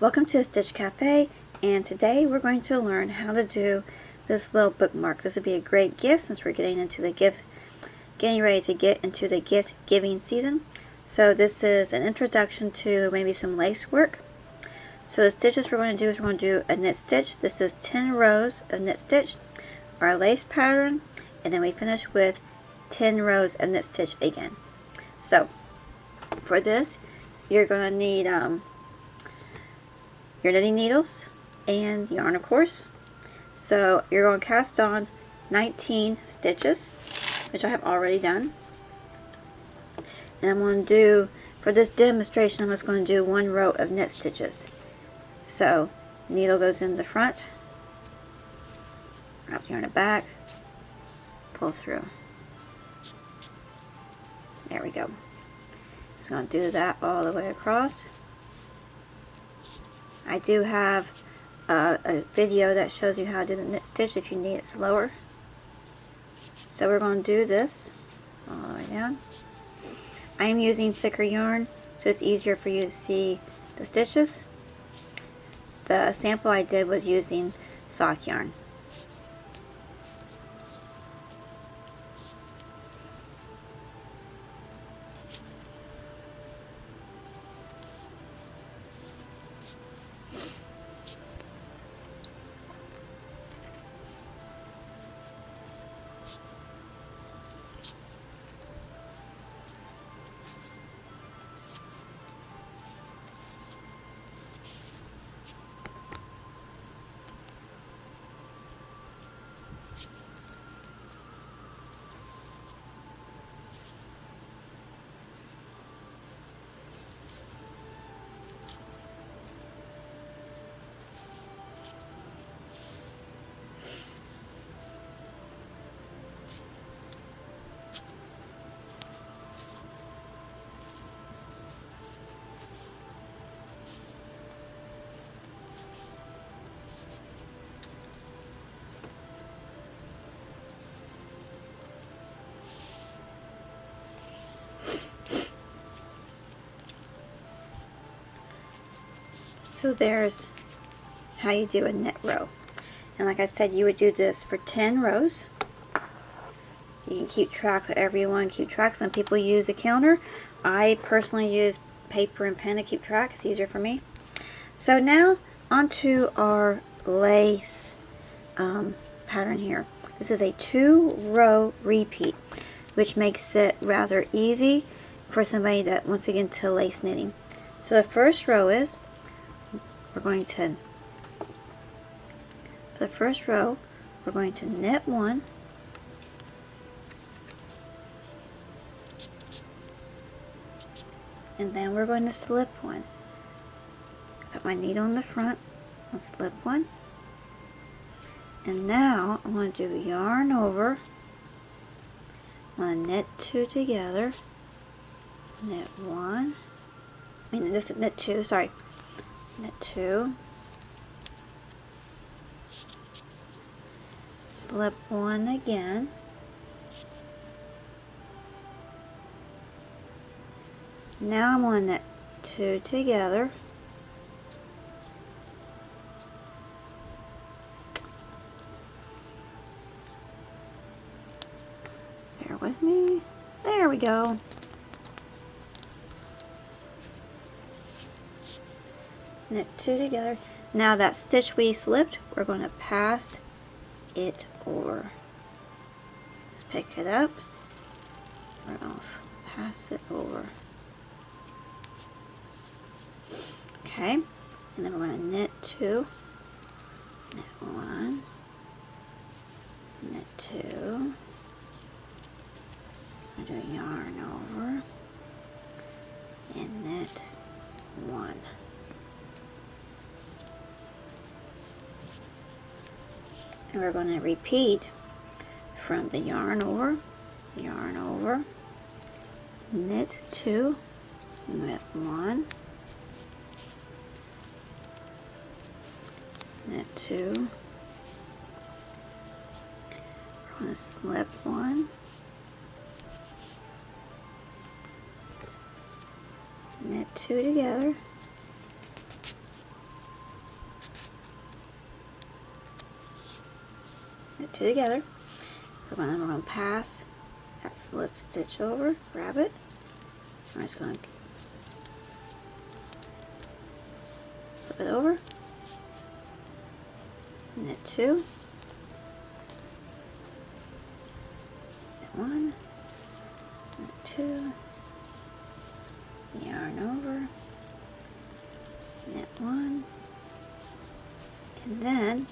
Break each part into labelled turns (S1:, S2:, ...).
S1: Welcome to Stitch Cafe, and today we're going to learn how to do this little bookmark. This would be a great gift since we're getting ready to get into the gift giving season. So this is an introduction to maybe some lace work. So the stitches we're going to do is we're going to do a knit stitch. This is 10 rows of knit stitch, our lace pattern, and then we finish with 10 rows of knit stitch again. So for this, you're going to need your knitting needles and yarn, of course. So you're going to cast on 19 stitches, which I have already done. And I'm going to do, for this demonstration, I'm just going to do one row of knit stitches. So needle goes in the front, wrap the yarn in the back, pull through. There we go. Just going to do that all the way across. I do have a video that shows you how to do the knit stitch if you need it slower. So we're going to do this all the way down. I am using thicker yarn, so it's easier for you to see the stitches. The sample I did was using sock yarn. So there's how you do a knit row. And like I said, you would do this for 10 rows. You can keep track, everyone keep track. Some people use a counter. I personally use paper and pen to keep track. It's easier for me. So now onto our lace pattern here. This is a 2-row repeat, which makes it rather easy for somebody that wants to get into lace knitting. So the first row is, for the first row, we're going to knit one, and then we're going to slip one. Put my needle in the front, I'll slip one, and now I'm going to do yarn over. I'm going to knit 2 together, knit 1, knit 2, sorry. Knit 2, slip 1 again, now I'm going to knit 2 together, bear with me, there we go. Knit 2 together. Now that stitch we slipped, we're going to pass it over. Let's pick it up. We're going to pass it over. Okay, and then we're going to knit 2, knit 1, knit 2. I'm going to do yarn over and knit 1. And we're going to repeat from the yarn over, knit 2, knit 1, knit 2, we're going to slip 1, knit 2 together, knit 2 together. We're going to pass that slip stitch over, grab it. I'm just going to slip it over, knit 2, knit 1, knit 2, yarn over, knit 1, and then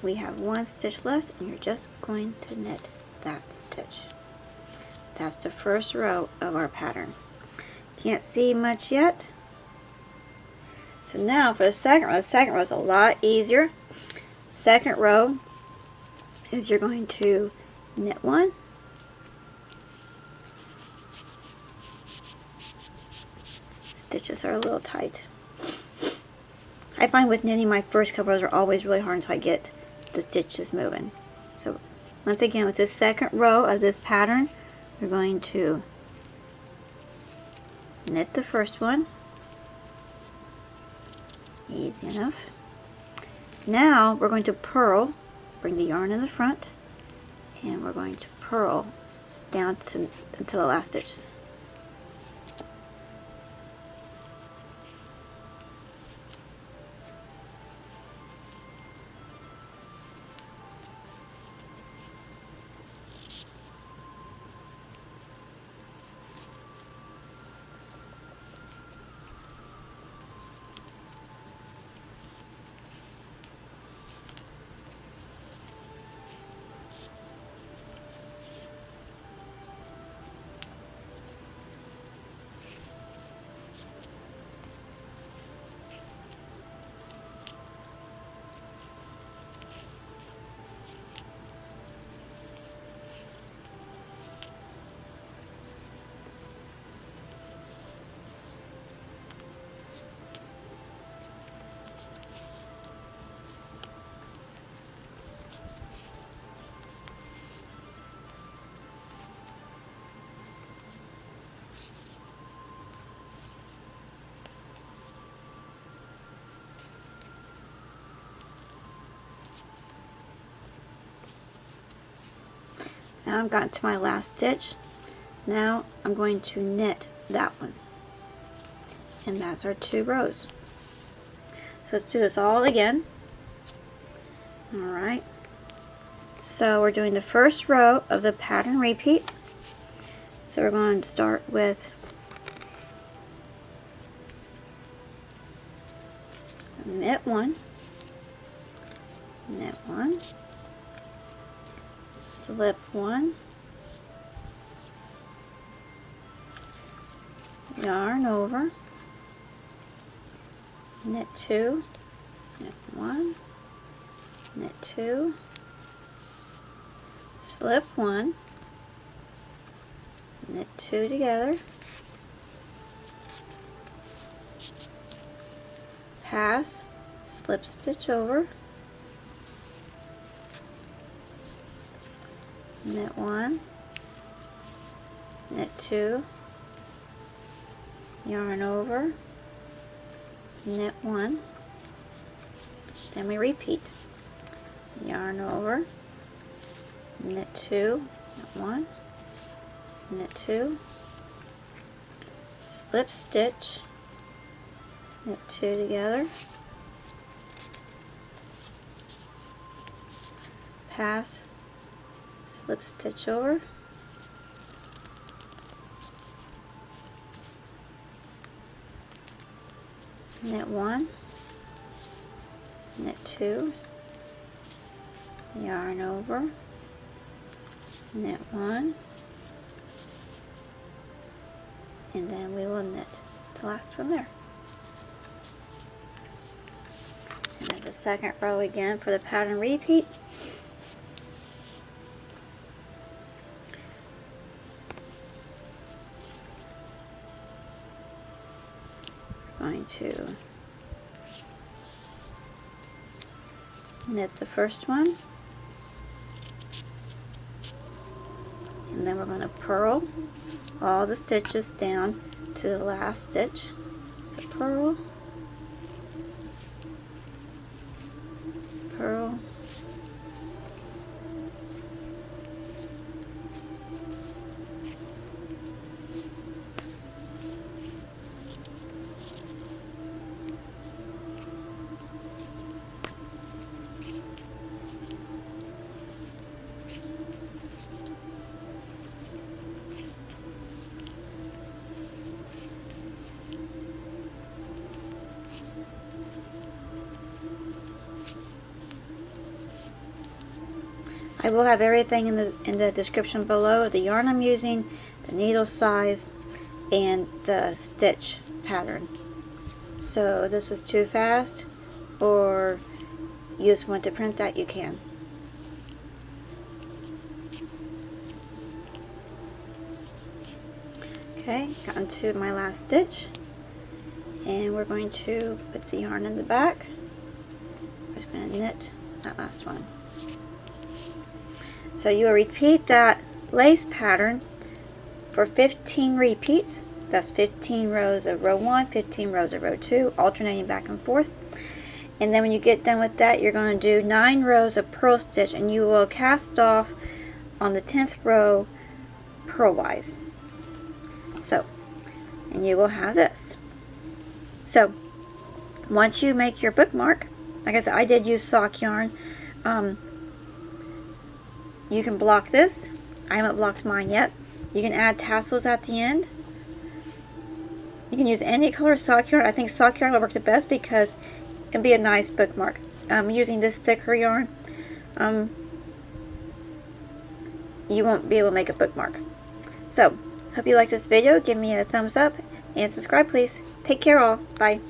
S1: we have 1 stitch left, and you're just going to knit that stitch. That's the first row of our pattern. Can't see much yet. So now for the second row is a lot easier. Second row is you're going to knit 1, stitches are a little tight. I find with knitting my first couple rows are always really hard until I get the stitches moving. So once again, with this second row of this pattern, we're going to knit the first one. Easy enough. Now we're going to purl, bring the yarn in the front, and we're going to purl down until the last stitch. Now I've gotten to my last stitch. Now I'm going to knit that one. And that's our 2 rows. So let's do this all again. Alright. So we're doing the first row of the pattern repeat. So we're going to start with knit 1, knit 1, slip 1, yarn over, knit 2, knit 1, knit 2, slip 1, knit 2 together, pass, slip stitch over, knit 1, knit 2, yarn over, knit 1, then we repeat, yarn over, knit 2, knit 1, knit 2, slip stitch, knit 2 together, pass, slip stitch over, knit 1, knit 2, yarn over, knit 1, and then we will knit the last one there. And then the second row again for the pattern repeat. Going to knit the first one, and then we're going to purl all the stitches down to the last stitch. So purl, purl, I will have everything in the description below, the yarn I'm using, the needle size, and the stitch pattern. So if this was too fast, or you just want to print that, you can. Okay, gotten to my last stitch, and we're going to put the yarn in the back. I'm just going to knit that last one. So you will repeat that lace pattern for 15 repeats. That's 15 rows of row 1, 15 rows of row 2, alternating back and forth. And then when you get done with that, you're going to do 9 rows of purl stitch, and you will cast off on the 10th row purlwise. So, and you will have this. So, once you make your bookmark, like I said, I did use sock yarn. You can block this. I haven't blocked mine yet. You can add tassels at the end. You can use any color sock yarn. I think sock yarn will work the best because it'll be a nice bookmark. Using this thicker yarn, you won't be able to make a bookmark. So, hope you liked this video. Give me a thumbs up and subscribe, please. Take care all. Bye.